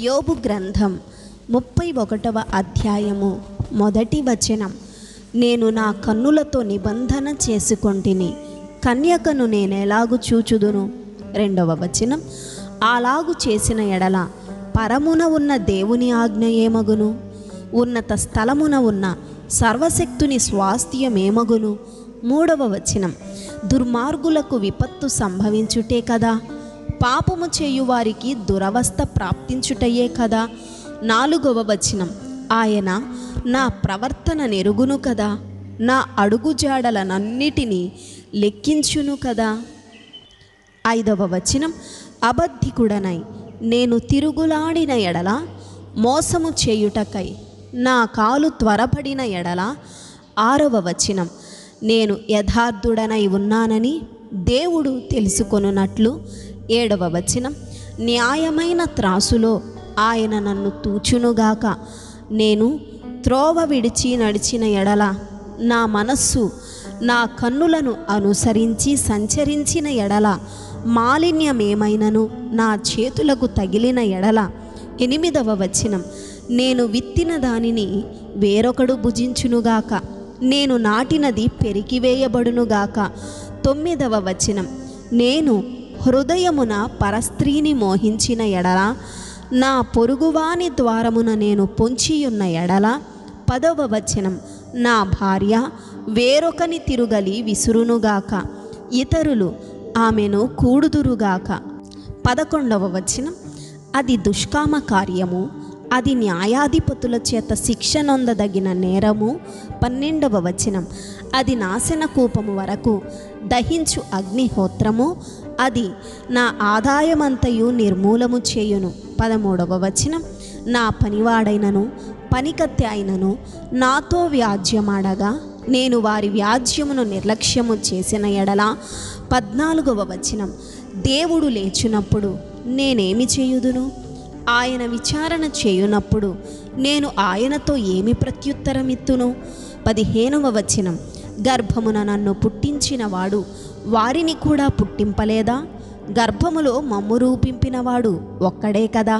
యోబు గ్రంథం 31వ అధ్యాయము 1వ వచనం. నేను నా కన్నులతో నిబంధన చేసుకొంటిని, కన్యకను నేనెలాగు చూచుదును. 2వ వచనం. అలాగు చేసిన ఎడల పరమున ఉన్న దేవుని ఆజ్ఞ ఏమగును? ఉన్నత స్థలమున ఉన్న సర్వశక్తుని స్వాస్థ్యమేమగును? 3వ వచనం. దుర్మార్గులకు విపత్తు సంభవించుటే కదా, పాపము చేయువారికి దురవస్థ ప్రాప్తించుటయే కదా. 4వ వచనం. ఆయన నా ప్రవర్తన నెరుగును కదా, నా అడుగుజాడలనన్నిటినీ లెక్కించును కదా. 5వ వచనం. అబద్ధికుడనై నేను తిరుగులాడిన ఎడల, మోసము చేయుటకై నా కాలు త్వరపడిన ఎడల. 6వ వచనం. నేను యథార్థుడనై ఉన్నానని దేవుడు తెలుసుకొనున్నట్లు. 7వ వచనం. న్యాయమైన త్రాసులో ఆయన నన్ను తూచునుగాక. నేను త్రోవ విడిచి నడిచిన ఎడల, నా మనస్సు నా కన్నులను అనుసరించి సంచరించిన ఎడల, మాలిన్యమేమైనను నా చేతులకు తగిలిన ఎడల. 8వ వచనం. నేను విత్తిన దానిని వేరొకడు భుజించునుగాక, నేను నాటినది పెరికివేయబడునుగాక. 9వ వచనం. నేను హృదయమున పరస్త్రీని మోహించిన ఎడల, నా పొరుగువాని ద్వారమున నేను పొంచియున్న ఎడల. 10వ వచనం. నా భార్య వేరొకని తిరుగలి విసురునుగాక, ఇతరులు ఆమెను కూడుదురుగాక. 11వ వచనం. అది దుష్కామ కార్యము, అది న్యాయాధిపతుల చేత శిక్ష నొందదగిన నేరము. 12వ వచనం. అది నాశన కూపము వరకు దహించు అగ్నిహోత్రము, అది నా ఆదాయమంతయు నిర్మూలము చేయును. 13వ వచనం. నా పనివాడైనను పనికత్తె అయినను నాతో వ్యాజ్యమాడగా, నేను వారి వ్యాజ్యమును నిర్లక్ష్యము చేసిన ఎడల. 14వ వచనం. దేవుడు లేచినప్పుడు నేనేమి చేయుదును? ఆయన విచారణ చేయునప్పుడు నేను ఆయనతో ఏమి ప్రత్యుత్తరమిత్తును? 15వ వచనం. గర్భమున నన్ను పుట్టించినవాడు వారిని కూడా పుట్టింపలేదా? గర్భములో మమ్ము రూపింపినవాడు ఒక్కడే కదా.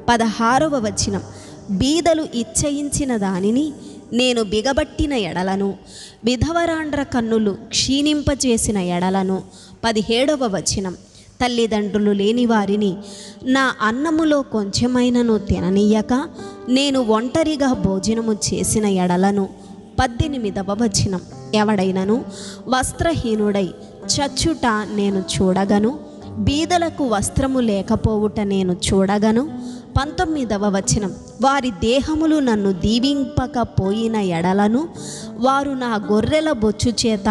16వ వచనం. బీదలు ఇచ్చయించిన దానిని నేను బిగబట్టిన ఎడలను, విధవరాండ్ర కన్నులు క్షీణింపచేసిన ఎడలను. 17వ వచనం. తల్లిదండ్రులు లేని వారిని నా అన్నములో కొంచెమైనను తిననీయక నేను ఒంటరిగా భోజనము చేసిన ఎడలను. 18వ వచనం. ఎవడైనను వస్త్రహీనుడై చచ్చుట నేను చూడగను, బీదలకు వస్త్రము లేకపోవుట నేను చూడగను. 19వ వచనం. వారి దేహములు నన్ను దీవింపకపోయిన ఎడలను, వారు నా గొర్రెల బొచ్చు చేత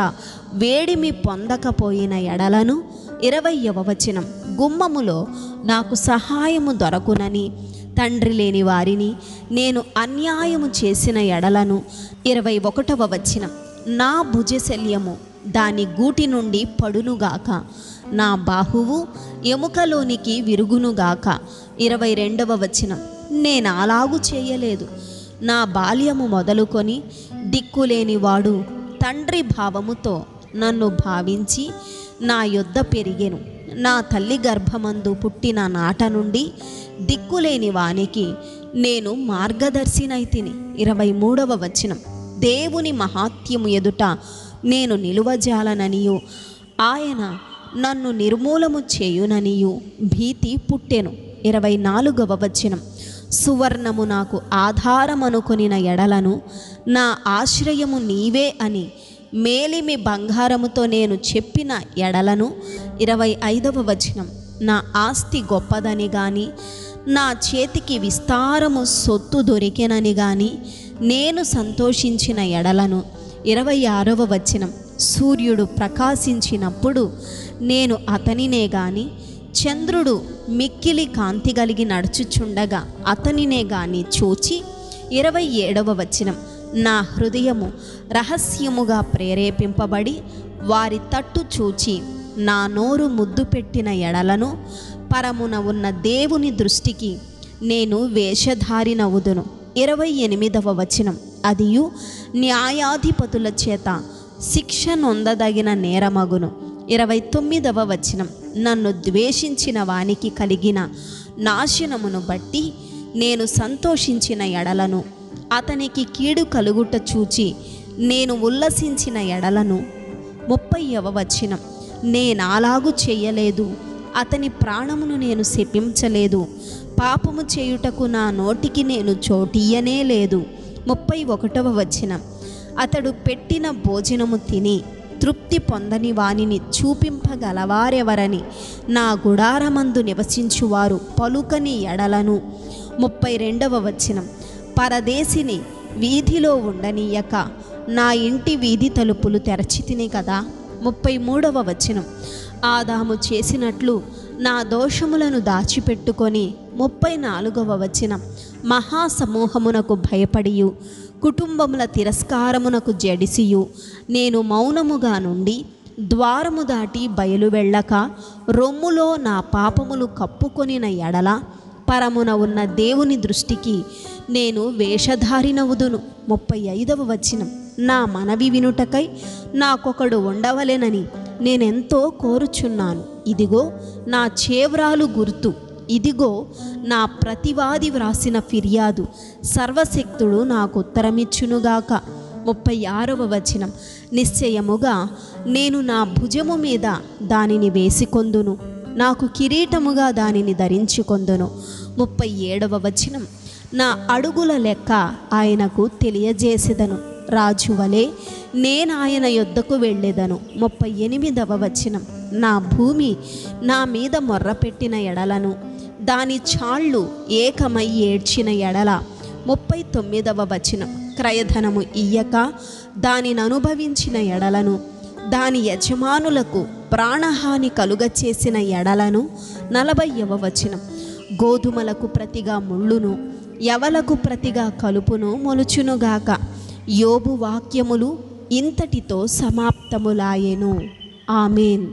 వేడిమి పొందకపోయిన ఎడలను. 20వ వచనం. గుమ్మములో నాకు సహాయము దొరకునని తండ్రి లేని వారిని నేను అన్యాయము చేసిన ఎడలను. 21వ వచనం. నా భుజశల్యము దాని గూటి నుండి పడునుగాక, నా బాహువు ఎముకలోనికి విరుగునుగాక. 22వ వచనం. నేను అలాగు చేయలేదు, నా బాల్యము మొదలుకొని దిక్కులేని వాడు తండ్రి భావముతో నన్ను భావించి నా యొద్ద పెరిగెను. నా తల్లి గర్భమందు పుట్టిన నాట నుండి దిక్కులేని వానికి నేను మార్గదర్శినైతిని. 23వ వచనం. దేవుని మహాత్యము ఎదుట నేను నిలువజాలననియు, ఆయన నన్ను నిర్మూలము చేయుననియు భీతి పుట్టెను. 24వ వచనం. సువర్ణము నాకు ఆధారమనుకొనిన ఎడలను, నా ఆశ్రయము నీవే అని మేలిమి బంగారముతో నేను చెప్పిన ఎడలను. 25వ వచనం. నా ఆస్తి గొప్పదని గాని, నా చేతికి విస్తారము సొత్తు దొరికెనని గాని నేను సంతోషించిన ఎడలను. 26వ వచనం. సూర్యుడు ప్రకాశించినప్పుడు నేను అతనినే గాని, చంద్రుడు మిక్కిలి కాంతి కలిగి నడుచుచుండగా అతనినే గాని చూచి. 27వ వచనం. నా హృదయము రహస్యముగా ప్రేరేపింపబడి వారి తట్టు చూచి నా నోరు ముద్దు పెట్టిన ఎడలను, పరమున ఉన్న దేవుని దృష్టికి నేను వేషధారినవుదును. 28వ వచనం. అదియు న్యాయాధిపతుల చేత శిక్ష నొందదగిన నేరమగును. 29వ వచనం. నన్ను ద్వేషించిన వానికి కలిగిన నాశనమును బట్టి నేను సంతోషించిన ఎడలను, అతనికి కీడు కలుగుట చూచి నేను ఉల్లసించిన ఎడలను. 30వ వచనం, నేనాలాగు చేయలేదు, అతని ప్రాణమును నేను శపించలేదు, పాపము చేయుటకు నా నోటికి నేను చోటియ్యనే లేదు. 31వ వచనం, అతడు పెట్టిన భోజనము తిని తృప్తి పొందని వానిని చూపింపగలవారెవరని నా గుడారమందు నివసించువారు పలుకని ఎడలను. 32వ వచనం, పరదేశిని వీధిలో ఉండనీయక నా ఇంటి వీధి తలుపులు తెరచితిని కదా. 33వ వచనం, ఆదాము చేసినట్లు నా దోషములను దాచిపెట్టుకొని. 34వ వచనం, మహాసమూహమునకు భయపడియు కుటుంబముల తిరస్కారమునకు జడిసియు నేను మౌనముగా నుండి ద్వారము దాటి బయలు వెళ్ళక రొమ్ములో నా పాపములు కప్పుకొనిన ఎడల పరమున ఉన్న దేవుని దృష్టికి నేను వేషధారినవుదును. 35వ వచనం, నా మనవి వినుటకై నాకొకడు ఉండవలెనని నేనెంతో కోరుచున్నాను. ఇదిగో నా చేవ్రాలు గుర్తు, ఇదిగో నా ప్రతివాది వ్రాసిన ఫిర్యాదు, సర్వశక్తుడు నాకు ఉత్తరమిచ్చునుగాక. 36వ వచనం, నిశ్చయముగా నేను నా భుజము మీద దానిని వేసికొందును, నాకు కిరీటముగా దానిని ధరించుకొందును. 37వ వచనం, నా అడుగుల లెక్క ఆయనకు తెలియజేసేదను, రాజువలే నేను ఆయన యొద్దకు వెళ్ళేదను. 38వ వచనం, నా భూమి నా మీద మొర్రపెట్టిన ఎడలను దాని చాళ్ళు ఏకమై ఏడ్చిన ఎడల. 39వ వచనం, క్రయధనము ఇయ్యక దానిని అనుభవించిన ఎడలను దాని యజమానులకు ప్రాణహాని కలుగచేసిన ఎడలను. 40వ వచనం, గోధుమలకు ప్రతిగా ముళ్ళును యవలకు ప్రతిగా కలుపును మొలుచునుగాక. యోబు వాక్యములు ఇంతటితో సమాప్తములాయెను. ఆమేన్.